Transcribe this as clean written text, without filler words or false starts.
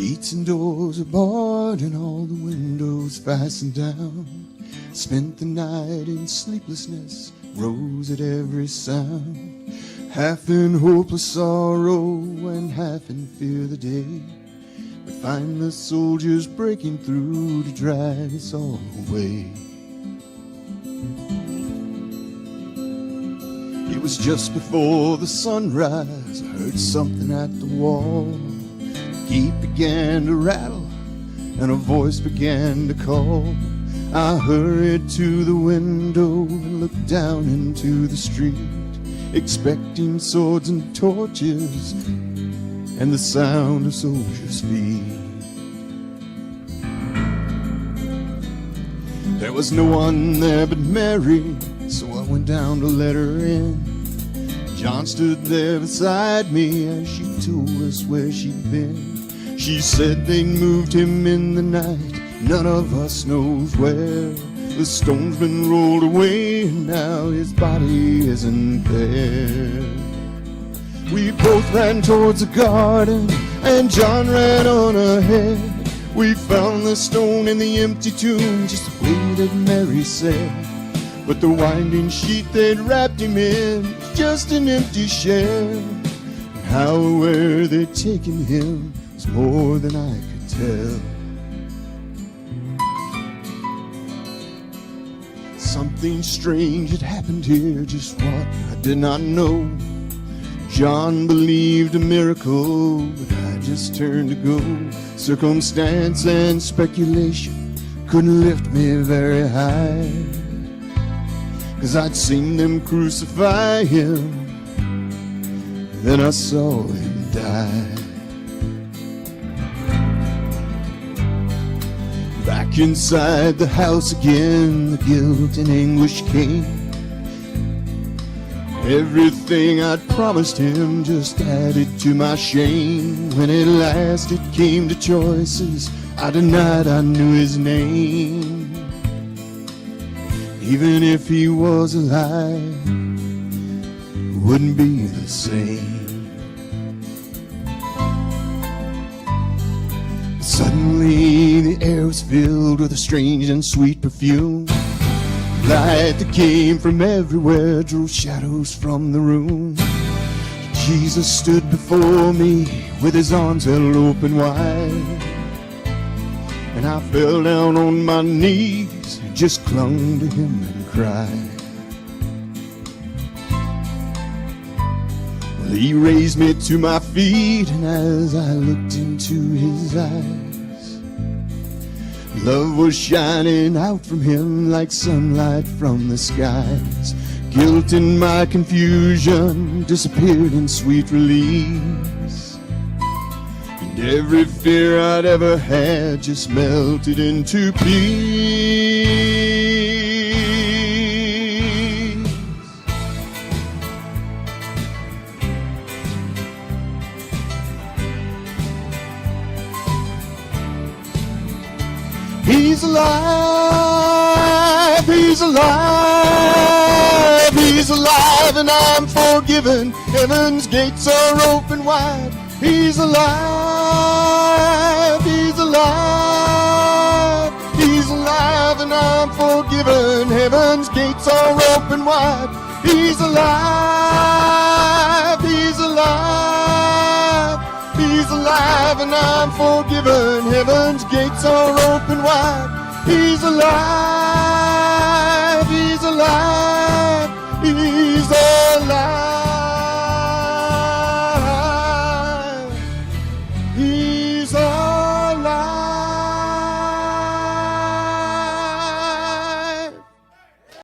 Gates and doors are barred and all the windows fastened down. Spent the night in sleeplessness, rose at every sound. Half in hopeless sorrow and half in fear the day would find the soldiers breaking through to drive us all away. It was just before the sunrise, I heard something at the wall. The gate began to rattle and a voice began to call. I hurried to the window and looked down into the street, expecting swords and torches and the sound of soldiers' feet. There was no one there but Mary, so I went down to let her in. John stood there beside me as she told us where she'd been. She said they'd moved him in the night, none of us knows where. The stone's been rolled away and now his body isn't there. We both ran towards the garden and John ran on ahead. We found the stone in the empty tomb just the way that Mary said. But the winding sheet they'd wrapped him in was just an empty shell. And how or where they'd taken him was more than I could tell. Something strange had happened here, just what I did not know. John believed a miracle, but I just turned to go. Circumstance and speculation couldn't lift me very high, 'cause I'd seen them crucify him, then I saw him die. Back inside the house again, the guilt and anguish came. Everything I'd promised him just added to my shame. When at last it came to choices, I denied I knew his name. Even if he was alive, it wouldn't be the same. Suddenly the air was filled with a strange and sweet perfume. Light that came from everywhere drove shadows from the room. Jesus stood before me with his arms held open wide, and I fell down on my knees and just clung to him and cried. Well, he raised me to my feet, and as I looked into his eyes, love was shining out from him like sunlight from the skies. Guilt and my confusion disappeared in sweet release, and every fear I'd ever had just melted into peace. He's alive, he's alive, he's alive, and I'm forgiven. Heaven's gates are open wide. He's alive, he's alive, he's alive, and I'm forgiven. Heaven's gates are open wide. He's alive, he's alive, he's alive, and I'm forgiven. Heaven's gates are open wide. He's alive, he's alive, he's alive.